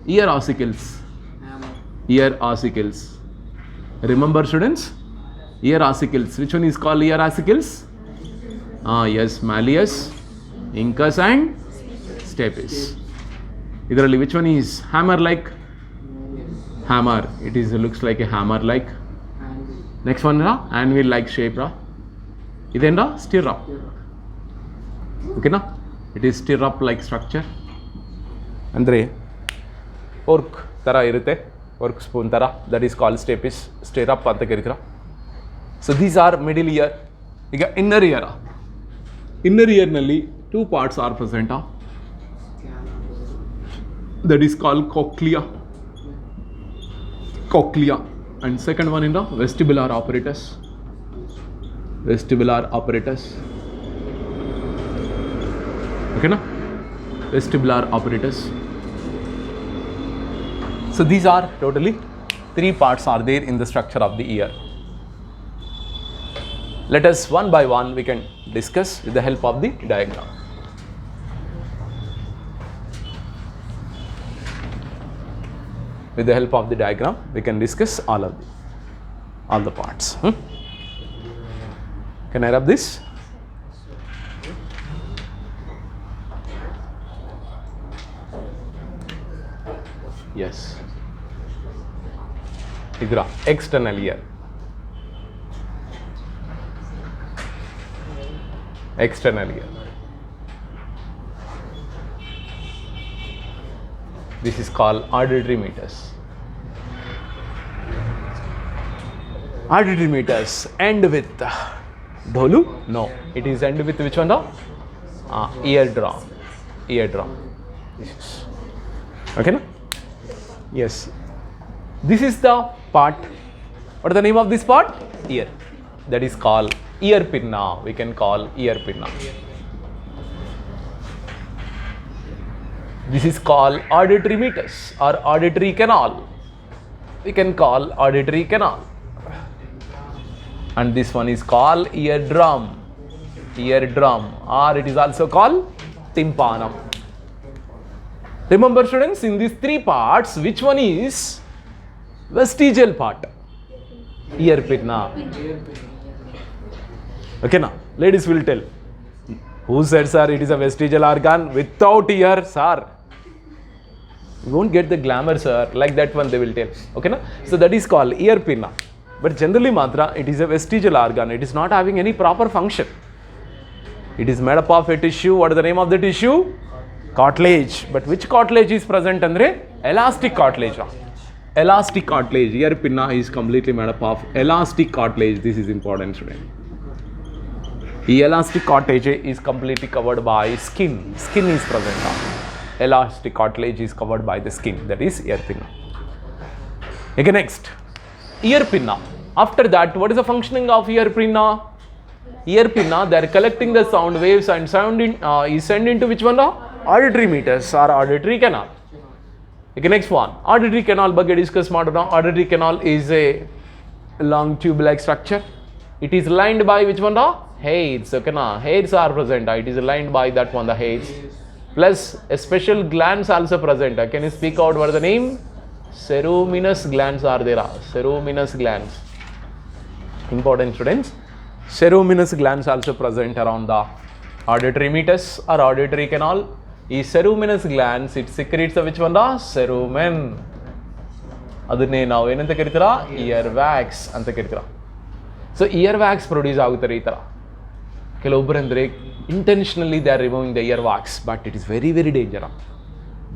ear ossicles. Remember, students, ear ossicles. Which one is called ear ossicles? Yes, malleus, incus and stapes. Idralli which one is hammer? It is looks like a hammer like. Next one anvil like shape idenda stirrup. Okay na, it is stirrup like structure. Andre fork tara irutte, fork spoon tara, that is called stapes, stirrup anta karitira. So these are middle ear. Iga inner ear nalli 2 parts are present, that is called cochlea, and second one in the vestibular apparatus. Okay na, vestibular apparatus. So these are totally 3 parts are there in the structure of the ear. Let us one by one we can discuss with the help of the diagram. With the help of the diagram we can discuss all the parts. Can I rub this? Yes. Idra external ear. This is called auditory meatus. End with dholu? No, it is end with which one? Eardrum. This is okay na? Yes. This is the part. What is the name of this part? Ear. That is called ear pinna. We can call ear pinna. This is called auditory meatus or auditory canal. We can call auditory canal. And this one is called eardrum, or it is also called tympanum. Remember, students, in these 3 parts, which one is vestigial part? Ear pinna. Okay now, ladies will tell Who said, sir, it is a vestigial organ without ear, sir? You won't get the glamour, sir. Like that one they will tell. Okay, na? So that is called ear pinna. But generally matra, it is a vestigial organ. It is not having any proper function. It is made up of a tissue. What is the name of the tissue? Cartilage. But which cartilage is present andre? Elastic cartilage. Elastic cartilage. Ear pinna is completely made up of elastic cartilage. This is important, student. The elastic cartilage is completely covered by skin. Skin is present. Elastic cartilage is covered by the skin. That is ear pinna. Okay, next. Ear pinna. After that, what is the functioning of ear pinna? Ear pinna, they are collecting the sound waves and sound is sent into which one? Auditory meters or auditory canal. Okay, next one. Auditory canal ಬಗ್ಗೆ discuss ಮಾಡೋಣ. Auditory canal is a long tube-like structure. It is lined by which one? Hairs. Okay, na? Hairs are present. It is lined by that one, the hairs. Plus a special glands also present. Can you speak out what is the name? Ceruminous glands are there. Ceruminous glands. Important, students. Ceruminous glands also present around the auditory meatus or auditory canal. These ceruminous glands, it secretes which one? The cerumen. ಅದನ್ನೇ ನಾವು ಏನಂತ ಕರಿತೀರಾ? Ear wax ಅಂತ ಕರಿತೀರಾ. So ear wax produce ಆಗುತ್ತಾರೆ ಈ ಥರ. ಕೆಲವೊಬ್ಬರಂದರೆ intentionally they are removing the ear wax, but it is very very danger.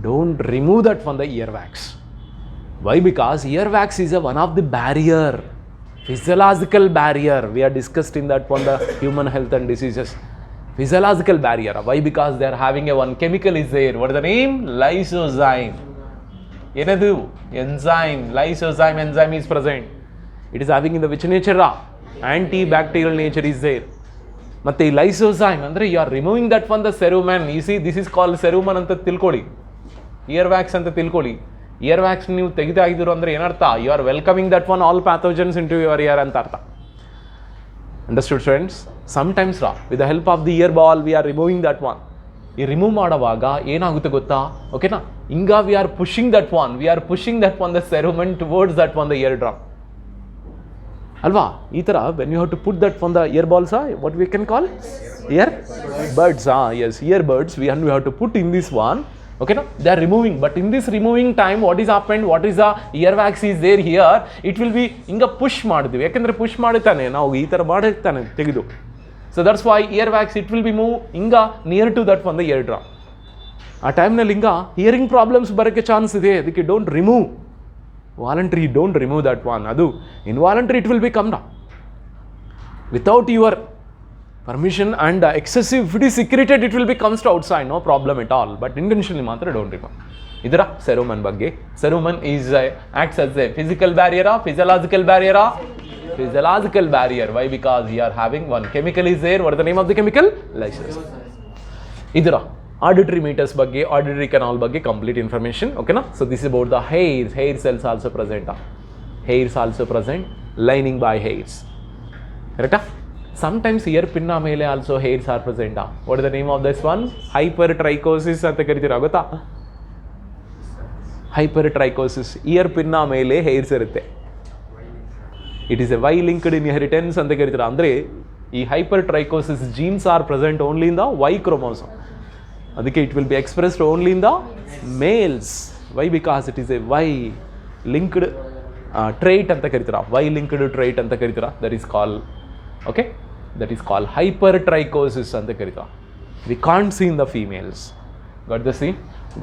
Don't remove that from the ear wax. Why? Because ear wax is one of the barrier, physiological barrier. We are discussed in that one, the human health and diseases. Physiological barrier. Why? Because they are having a one chemical is there. What is the name? Lysozyme. Enadu? Enzyme. Lysozyme enzyme is present. It is having in the which nature? Antibacterial nature is there. Matte lysozyme andre you are removing that from the cerumen. You see, this is called cerumen anta tilkoli. Ear wax anta tilkoli. Ear wax ನೀವು ತೆಗೆದು ಆಗಿದ್ರು ಅಂದರೆ ಏನರ್ಥ? You are welcoming that one all pathogens in to your ear ಅಂತ ಅರ್ಥ. Understood students? Sometimes with the help of the ear ball we are removing that one. ಈ remove ಮಾಡುವಾಗ ಏನಾಗುತ್ತೆ ಗೊತ್ತಾ? ಓಕೆನಾ? ಹಿಂಗ we are pushing that one the cerumen towards that one the ear drum ಅಲ್ವಾ? ಈ ಥರ when you have to put that one the year balls, what we can call ear birds. Yes, ear birds we have to put in this one. Okay, no? They are removing, but in this removing time, what is happened? What is the ear wax is there here? It will be inga push ಮಾಡಿದ್ವಿ. ಯಾಕಂದ್ರೆ push ಮಾಡುತ್ತಾನೆ ನಾವು ಈ ಥರ ಮಾಡಿರ್ತಾನೆ ತೆಗೆದು. So that's why ear wax it will be move inga near to that one the ear drum. ಆ ಟೈಮ್ನಲ್ಲಿ ಇಂಗ ಹಿಯರಿಂಗ್ ಪ್ರಾಬ್ಲಮ್ಸ್ ಬರೋಕ್ಕೆ ಚಾನ್ಸ್ ಇದೆ. ಅದಕ್ಕೆ don't remove voluntary, don't remove that one. ಅದು involuntary it will be come down without your permission and excessive, if it is secreted it will be comes to outside, no problem at all, but intentionally matra don't remove. Idara cerumen bagge. Cerumen is acts as a physical barrier, physiological barrier. Physiological barrier. Why? Because we are having one chemical is there. What is the name of the chemical? Lysozyme. Idara auditory meters bagge, auditory canal bagge complete information. Okay na? So this is about the hairs. Hair cells also present. Hairs also present, lining by hairs. Correct? Sometimes ear pinna ಮೇಲೆ also hairs are present. What is the name of this one? Hypertrichosis ಅಂತ ಕರಿತೀರಾ ಗೊತ್ತಾ? Hypertrichosis. Ear pinna ಮೇಲೆ hairs ಇರುತ್ತೆ. It is a Y-linked inheritance ಅಂತ ಕರಿತೀರಾ. ಅಂದರೆ ಈ hypertrichosis genes are present only in the Y chromosome. ಅದಕ್ಕೆ it will be expressed only in the males. Why? Because it is a Y-linked trait ಅಂತ ಕರಿತೀರಾ. Y-linked trait ಅಂತ ಕರಿತೀರಾ. That is called, okay, that is called hypertrichosis anta karita. We can't see in the females. Got the see?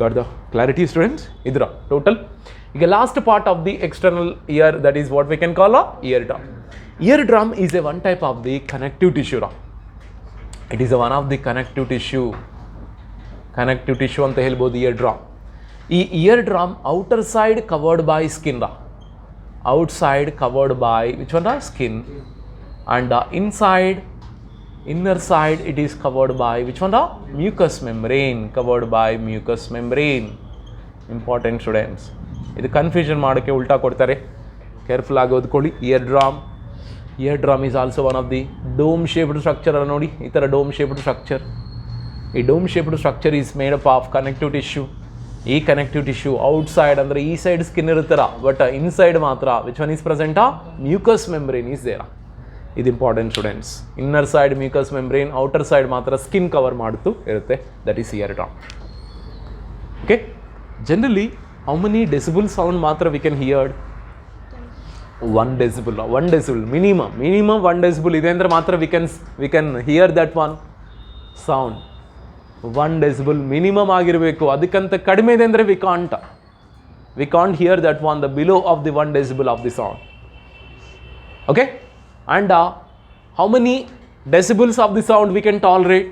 Got the clarity, students? Idra total. The last part of the external ear, that is what we can call a eardrum. Eardrum is a one type of the connective tissue. It is a one of the connective tissue anta helbodu eardrum. Ee eardrum outer side covered by skin. Outside covered by which one? Skin. And inner side it is covered by which one? The mucous membrane. Covered by mucous membrane. Important, students. ಇದು confusion ಮಾಡೋಕ್ಕೆ ಉಲ್ಟಾ ಕೊಡ್ತಾರೆ. Careful ಆಗಿ ಓದ್ಕೊಳ್ಳಿ. Ear drum is also one of the dome shaped structure. ನೋಡಿ ಈ ಥರ dome shaped structure. ಈ dome shaped structure is made up of connective tissue. ಈ ಕನೆಕ್ಟಿವ್ ಟಿಶ್ಯೂ ಔಟ್ಸೈಡ್ ಅಂದರೆ ಈ ಸೈಡ್ ಸ್ಕಿನ್ ಇರುತ್ತರ, ಬಟ್ ಇನ್ಸೈಡ್ ಮಾತ್ರ which one is present? Mucous membrane is there. ಇದು important students. Inner side mucous membrane, outer side ಮಾತ್ರ skin cover ಮಾಡ್ತು ಇರುತ್ತೆ. That is here drum. Okay, generally how many decibel sound ಮಾತ್ರ we can heard? 1 decibel. 1 decibel minimum 1 decibel ಇದೆ ಅಂದರೆ ಮಾತ್ರ we can hear that one sound. 1 decibel minimum ಆಗಿರಬೇಕು. ಅದಕ್ಕಿಂತ ಕಡಿಮೆ ಇದೆ ಅಂದರೆ we can't here that one, the below of the 1 decibel of the sound. Okay, and how many decibels of the sound we can tolerate?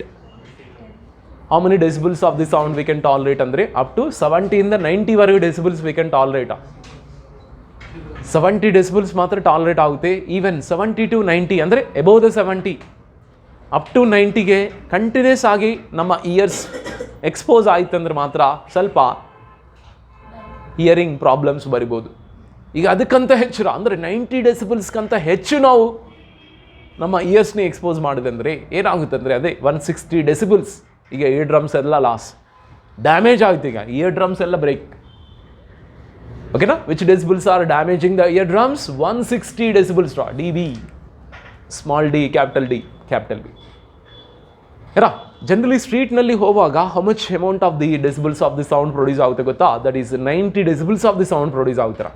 How many decibels of the sound we can tolerate ಅಂದರೆ up to 70 ಇಂದ 90 ವರೆಗೂ decibels V can tolerate. 70 decibels ಮಾತ್ರ tolerate ಆಗುತ್ತೆ. Even 70 to 90 ಅಂದರೆ above the 70 up to 90ಗೆ continuous ಆಗಿ ನಮ್ಮ years expose ಆಯ್ತಂದ್ರೆ ಮಾತ್ರ ಸ್ವಲ್ಪ ಹಿಯರಿಂಗ್ ಪ್ರಾಬ್ಲಮ್ಸ್ ಬರಿಬೋದು. ಈಗ ಅದಕ್ಕಂತ ಹೆಚ್ಚು ಅಂದರೆ 90 ಡೆಸಿಬಲ್ಸ್ಗಂತ ಹೆಚ್ಚು ನಾವು ನಮ್ಮ ಇಯರ್ಸ್ನೇ ಎಕ್ಸ್ಪೋಸ್ ಮಾಡಿದಂದರೆ ಏನಾಗುತ್ತೆ ಅಂದರೆ ಅದೇ 160 ಡೆಸಿಬಲ್ಸ್. ಈಗ ಇಯರ್ ಡ್ರಮ್ಸ್ ಎಲ್ಲ ಲಾಸ್, ಡ್ಯಾಮೇಜ್ ಆಗುತ್ತೆ. ಈಗ ಇಯರ್ ಡ್ರಮ್ಸ್ ಎಲ್ಲ ಬ್ರೇಕ್. ಓಕೆನಾ? Which decibels are damaging the ear drums? 160 decibels D B, small D, capital D, capital B. ಹೇರಾ ಜನರಲಿ ಸ್ಟ್ರೀಟ್ನಲ್ಲಿ ಹೋಗುವಾಗ how much amount of the decibels of the sound produce ಆಗುತ್ತೆ ಗೊತ್ತಾ? That is 90 decibels of the sound produce ಆಗ್ತಾರ.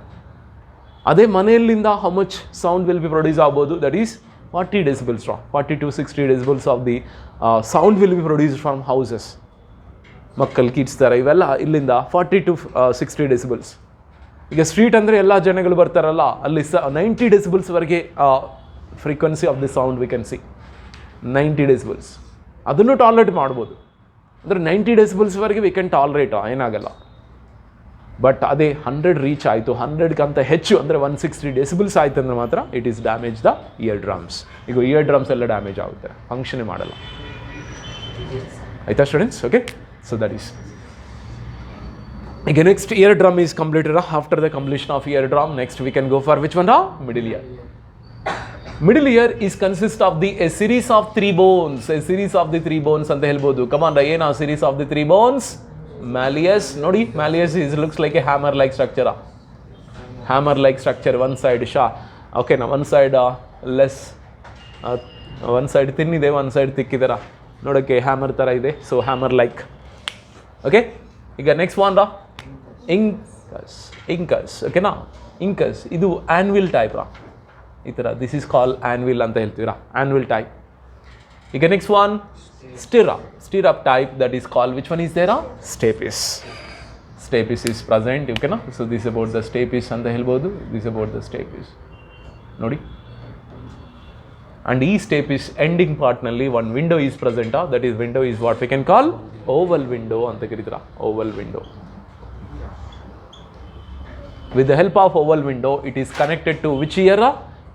ಅದೇ ಮನೆಯಲ್ಲಿಂದ how much sound will be produce ಆಗ್ಬೋದು? That is 40 decibels 40 to 60 decibels of the sound will be produce from houses. ಮಕ್ಕಳು kids ಥರ ಇವೆಲ್ಲ ಇಲ್ಲಿಂದ 40 to 60 ಡೆಸಿಬಲ್ಸ್. ಈಗ ಸ್ಟ್ರೀಟ್ ಅಂದರೆ ಎಲ್ಲ ಜನಗಳು ಬರ್ತಾರಲ್ಲ, ಅಲ್ಲಿ 90 ಡೆಸಿಬಲ್ಸ್ವರೆಗೆ frequency of the sound we can see. 90 decibels ಅದನ್ನು ಟಾಲರೇಟ್ ಮಾಡ್ಬೋದು. ಅಂದರೆ 90 ಡೆಸಿಬಲ್ಸ್ವರೆಗೆ ವಿ ಕ್ಯಾನ್ ಟಾಲರೇಟ್, ಏನಾಗಲ್ಲ. ಬಟ್ ಅದೇ 100 ರೀಚ್ ಆಯಿತು, 100ಕ್ಕಂತ ಹೆಚ್ಚು ಅಂದರೆ 160 ಡೆಸಿಬಲ್ಸ್ ಆಯ್ತು ಅಂದರೆ ಮಾತ್ರ it is damage the ear drums. ಈಗ ಇಯರ್ ಡ್ರಮ್ಸ್ ಎಲ್ಲ ಡ್ಯಾಮೇಜ್ ಆಗುತ್ತೆ, ಫಂಕ್ಷನೇ ಮಾಡಲ್ಲ. ಆಯಿತಾ students? Okay, so that is. ಈಗ next ear drum is completed. After the completion of ear drum, next we can go for which one? Middle ear. Middle ear is consist of a series of 3 bones. A series of the 3 bones ಅಂತ ಹೇಳ್ಬೋದು. Come on, ಏನು ಆ series of the 3 bones? Malleus. ನೋಡಿ, malleus looks like a hammer like structure. Hammer like structure. One side okay, now one side less, one side thin ಇದೆ, one side thick ಇದರ ನೋಡೋಕ್ಕೆ hammer ಥರ ಇದೆ. So hammer like. Okay, ಈಗ next one incus. ಓಕೆನಾ? incus ಇದು anvil type ಈ ಥರ. ದಿಸ್ ಈಸ್ ಕಾಲ್ anvil ಅಂತ ಹೇಳ್ತೀರಾ, anvil type. ಈಗ next one stirrup type, that is called which one is there? Stapes. Stapes is present. ಓಕೆನಾ? So this about the stapes ಅಂತ ಹೇಳ್ಬೋದು. ದಿಸ್ ಅಬೌಟ್ ದ stapes ನೋಡಿ. And ಈ stapes ending ಪಾರ್ಟ್ನಲ್ಲಿ ಒಂದು window is present. That is window is what we can call oval window ಅಂತ ಕರೀತೀರಾ, oval window. With the help of oval window, it is connected to which ear?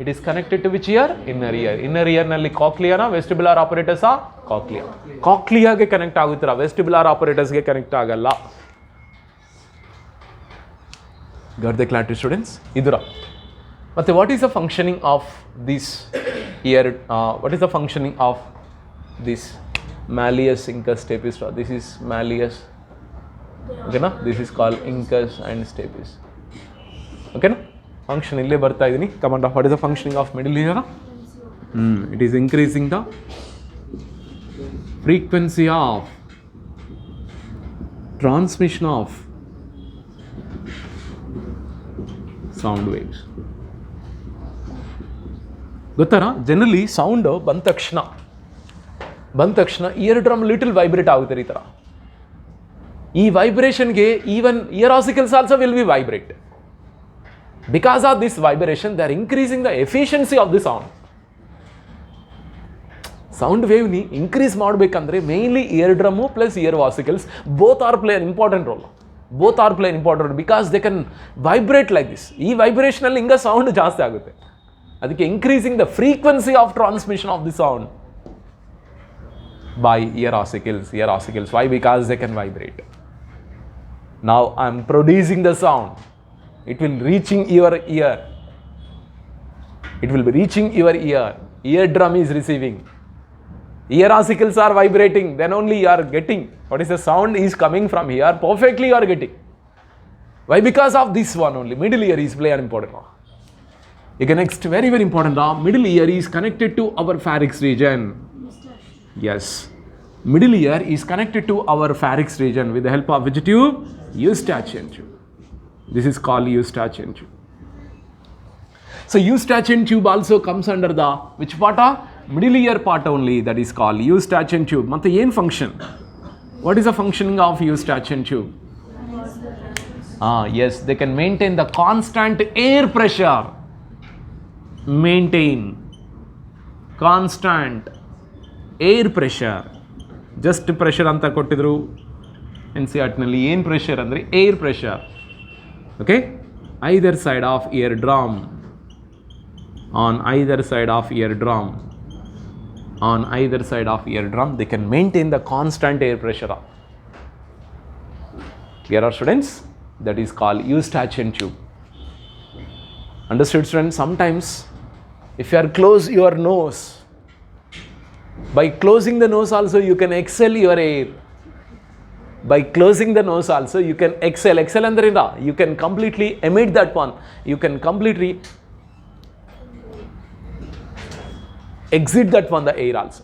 It is connected to which ear? Inner ear. Inner ear ನಲ್ಲಿ cochlea na, vestibular apparatus cochlea. Cochlea ಗೆ connect ಆಗುತ್ತೀರಾ, vestibular apparatus ಗೆ connect ಆಗಲ್ಲ. Got the clarity students? ಇದರ ಮತ್ತೆ what is the functioning of this ear? What is the functioning of this malleus, incus, stapes? This is malleus. Okay na? This is called incus and stapes. ಓಕೆನಾ? Function ಇಲ್ಲೇ ಬರ್ತಾ ಇದ್ದೀನಿ. Command of what is the functioning of middle ear? It is increasing the frequency of transmission of sound waves. ಗೊತ್ತಾರಾ? Generally sound ಬಂದ ತಕ್ಷಣ year drum little vibrate ಆಗುತ್ತೆ ಈ ಥರ. ಈ ವೈಬ್ರೇಷನ್ಗೆ even ear ossicles also will be vibrate. Because of this vibration, they are increasing the efficiency of the sound. Sound wave ni increase ಮಾಡಬೇಕಂದ್ರೆ mainly ear drum plus ear vesicles both are play an important role. Both are play an important role because they can vibrate like this. ಈ vibration ಅಲ್ಲಿ ಇಂಗ sound ಜಾಸ್ತಿ ಆಗುತ್ತೆ. ಅದಕ್ಕೆ increasing the frequency of transmission of the sound by ear vesicles. Why? Because they can vibrate. Now I am producing the sound. It will reaching your ear. It will be reaching your ear. Ear drum is receiving. Ear vesicles are vibrating. Then only you are getting what is the sound is coming from here. Perfectly you are getting. Why? Because of this one only. Middle ear is play an important role. ಈಗ next very very important, middle ear is connected to our pharynx region. Yes, middle ear is connected to our pharynx region with the help of which tube? Eustachian tube. This is called Eustachian tube. So Eustachian tube also comes under the which part? Middle ear part only, that is called Eustachian tube. Matte yen function? What is the functioning of Eustachian tube? Yes, they can maintain the constant air pressure. Maintain constant air pressure. Just pressure ಅಂತ ಕೊಟ್ಟಿದ್ರು NCERT ನಲ್ಲಿ. ಏನು pressure ಅಂದರೆ air pressure. Okay, either side of year drum, on either side of year drum, on either side of year drum they can maintain the constant air pressure. Clear are students? That is called Eustachian tube. Understood students? Sometimes if you are close your nose, by closing the nose also you can exhale your air. By closing the nose also you can exhale. Exhale andre inda you can completely emit that one. You can completely exit that one, the air also.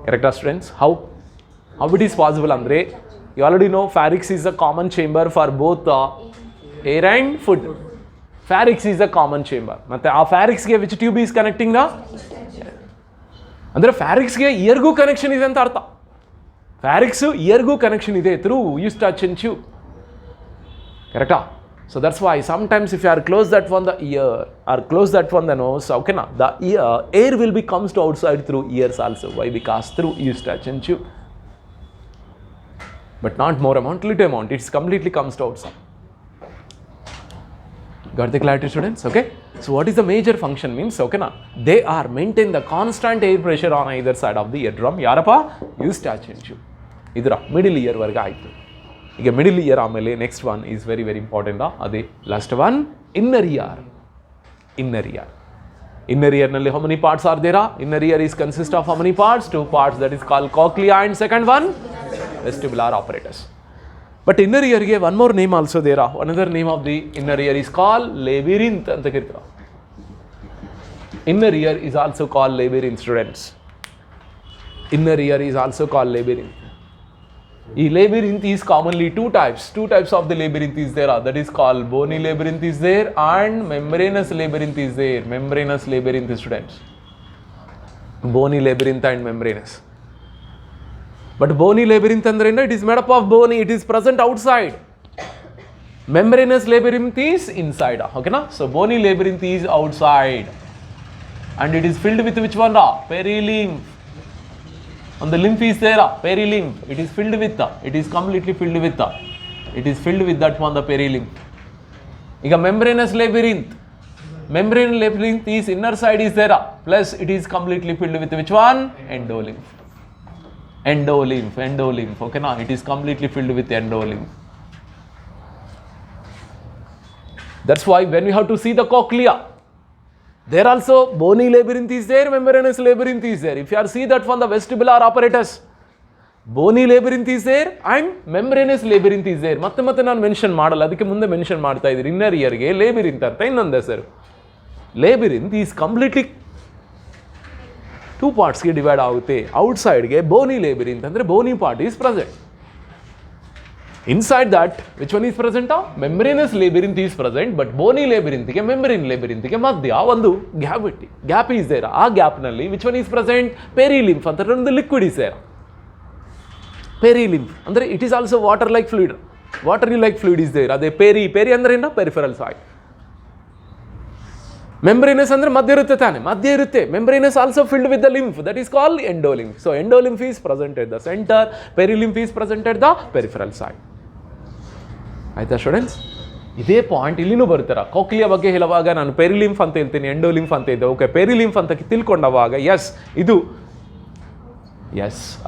Correct students? How it is possible andre, you already know pharynx is a common chamber for both the air and food. Pharynx is a common chamber. Matte aa pharynx ge which tube is connecting na? ಅಂದರೆ ಫ್ಯಾರಿಕ್ಸ್ಗೆ ಇಯರ್ಗೂ connection ಇದೆ ಅಂತ ಅರ್ಥ. Pharynx ಇಯರ್ಗೂ connection ಇದೆ through eustachian tube. ಕರೆಕ್ಟಾ? So that's why sometimes if you are close that one the ear or close that one the nose, ಓಕೆನಾ, the air will be comes to outside through ears also. Why? Because through eustachian tube. But not more amount, little amount, it's completely comes to outside. Got the clarity students? Okay, so what is the major function means? Okay na, they are maintain the constant air pressure on either side of the eardrum. Yarappa? Eustachian tube. Idra middle ear varga aitu. ಈಗ middle ear ಆಮೇಲೆ next one is very very important. ಅದೇ last one, inner ear. Inner ear. Inner ear ನಲ್ಲಿ how many parts are there? Inner ear is consist of how many parts? 2 parts, that is called cochlea, and second one vestibular apparatus. But inner ear ಗೆ one more name also there. Another name of the inner ear is called labyrinth ಅಂತ ಕರೀತಾರೆ. Inner ear is also called labyrinth students. Inner ear is also called labyrinth. ಈ labyrinth is commonly two types of the labyrinth is there. That is called bony labyrinth is there and membranous labyrinth is there. Membranous labyrinth students. Bony labyrinth and membranous. But bony labyrinth andre it is made up of bony, it is present outside. Membranous labyrinth is inside. Okay na? So bony labyrinth is outside and it is filled with which one? Perilymph. On the lymph is there, perilymph. It is filled with, it is completely filled with, it is filled with that one, the perilymph. Iga membranous labyrinth. Membranous labyrinth is inner side is there, plus it is completely filled with which one? Endolymph. Endolymph, okay na, it is completely filled with endolymph. That's why when we have to see the cochlea, there also bony labyrinth is there, membranous labyrinth is there. If you are see that from the vestibular apparatus, bony labyrinth is there and membranous labyrinth is there. ಮತ್ತೆ ನಾನು mention ಮಾಡಲ್ಲ, ಅದಕ್ಕೆ ಮುಂದೆ mention ಮಾಡ್ತಾ ಇದ್ದೀನಿ. Inner ಇಯರ್ಗೆ labyrinth ಅಂತ ಇನ್ನೊಂದು ಹೆಸರು. Labyrinth is completely 2 parts ಗೆ ಡಿವೈಡ್ ಆಗುತ್ತೆ. ಔಟ್ಸೈಡ್ಗೆ ಬೋನಿ labyrinth ಅಂದರೆ bony part is present. Inside that which one is present? Membranous labyrinth is present. ಬಟ್ ಬೋನಿ labyrinthಗೆ ಮೆಂಬ್ರೇನ್ labyrinthಗೆ ಮಧ್ಯ ಒಂದು ಗ್ಯಾಪ್ ಈಸ್ ದೇರ್. ಆ ಗ್ಯಾಪ್ನಲ್ಲಿ which one is present? Perilymph ಅಂತ ಒಂದು ಲಿಕ್ವಿಡ್ ಈಸ್ ದೇರ್. ಪೆರಿಲಿಂಫ್ ಅಂದರೆ it is also water like fluid. Water like fluid is there. ಅದೇ ಪೆರಿ ಅಂದ್ರೆ ಏನು? Peripheral soil. Membranous ಅಂದ್ರೆ ಮಧ್ಯ ಇರುತ್ತೆ ತಾನೆ, ಮಧ್ಯ ಇರುತ್ತೆ. Membranous also filled with the lymph, that is called endolymph. So endolymph is present at the center, perilymph is present at the peripheral side. ಆಯ್ತಾ ಸ್ಟೂಡೆಂಟ್ಸ್? ಇದೇ ಪಾಯಿಂಟ್ ಇಲ್ಲಿನೂ ಬರ್ತಾರ. ಕೋಕ್ಲಿಯಾ ಬಗ್ಗೆ ಹೇಳುವಾಗ ನಾನು ಪೆರಿಲಿಂಫ್ ಅಂತ ಹೇಳ್ತೀನಿ, ಎಂಡೋಲಿಂಫ್ ಅಂತ ಇದ್ದೆ. ಓಕೆ, ಪೆರಿಲಿಂಫ್ ಅಂತ ತಿಳ್ಕೊಂಡವಾಗ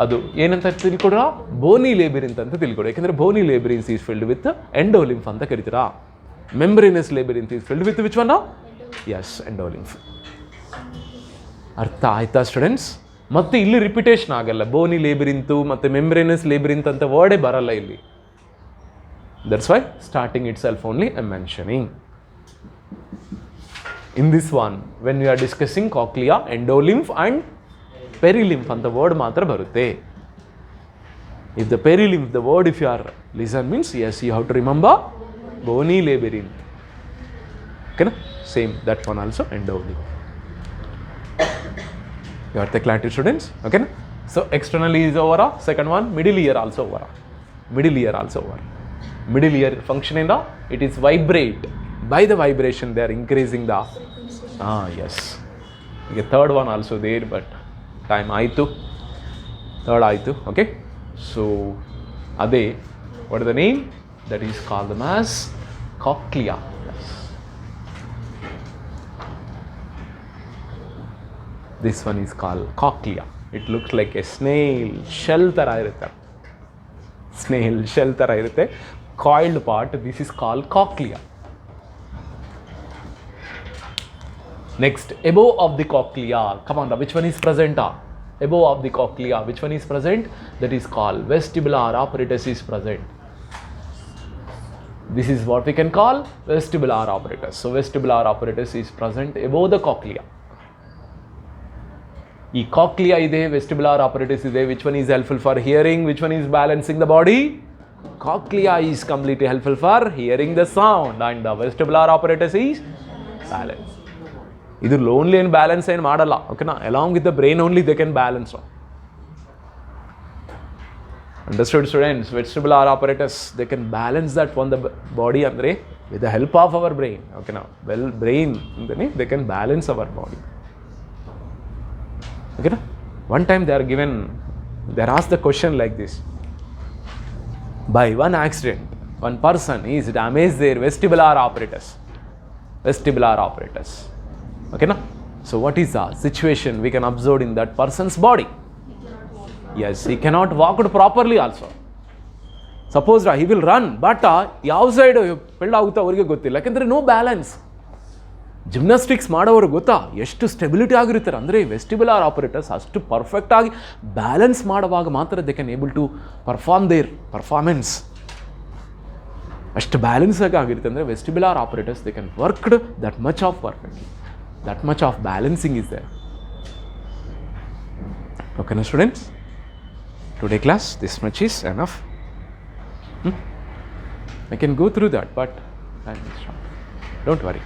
ಅದು ಏನಂತ ತಿಳ್ಕೊಡ್ರ? ಬೋನಿ labyrinth ಅಂತ ತಿಳ್ಕೊಡು. ಯಾಕಂದ್ರೆ Boney labyrinth is filled with endolymph ಅಂತ ಕರಿತೀರಾ. Membranous labyrinth is filled with which one? ಎಂಡೋಲಿಂಫ್. ಅರ್ಥ ಆಯ್ತಾ ಸ್ಟೂಡೆಂಟ್ಸ್? ಮತ್ತೆ ಇಲ್ಲಿ ರಿಪಿಟೇಷನ್ ಆಗಲ್ಲ. ಬೋನಿ labyrinth ಮತ್ತೆ ಮೆಂಬ್ರೇನಸ್ labyrinth ಅಂತ ವರ್ಡೇ ಬರಲ್ಲ ಇಲ್ಲಿ. That's why starting it self only I mentioning. In this one, when we are discussing cochlea, endolymph and perilymph and the word matra barutte. If the perilymph, the word if you are listen means, yes, you have to remember bony labyrinth. Okay, na? Same, that one also endolymph. You got the clarity, students? Okay, na? So externally is over, second one, middle ear also over. Middle ear also over. Middle ear function in the, it is vibrate. By the vibration they are increasing the, yes. Okay, third one also there, but time aitu. Third aitu, okay. So, ade, what is the name? That is called them as cochlea. Yes. This one is called cochlea. It looks like a snail shell tara irutte. Snail shell tara irutte. Coiled part, this is called cochlea. Next, above of the cochlea. Come on, which one is present? Above of the cochlea, which one is present? That is called vestibular apparatus is present. This is what we can call vestibular apparatus. So vestibular apparatus is present above the cochlea. E cochlea ide, vestibular apparatus ide, which one is helpful for hearing, which one is balancing the body? Cochlea is completely helpful for hearing the sound and the vestibular apparatus is balance. Either lonely and balance and madala, okay na? Along with the brain only they can balance. Understood, students? Vestibular apparatus, they can balance that on the body andre with the help of our brain. Okay na? Well, brain, they can balance our body. Okay na? One time they are asked the question like this. By one accident, one person is damaged their vestibular apparatus. Vestibular apparatus. Okay, na? So what is the situation we can observe in that person's body? Yes, he cannot walk properly also. Suppose he will run, but outside like no balance. Gymnastics ಮಾಡವರು ಗೊತ್ತಾ ಎಷ್ಟು stability ಆಗಿರುತ್ತಾರೆ ಅಂದರೆ vestibular operators ಅಷ್ಟು perfect ಆಗಿ balance ಮಾಡುವಾಗ ಮಾತ್ರ they can able to perform their performance. ಅಷ್ಟು ಬ್ಯಾಲೆನ್ಸ್ ಆಗಿರುತ್ತೆ ಅಂದರೆ vestibular operators they can worked that much of perfect, that much of balancing is there. ಓಕೆನಾ students? Today class this much is enough. I can go through that, but don't worry.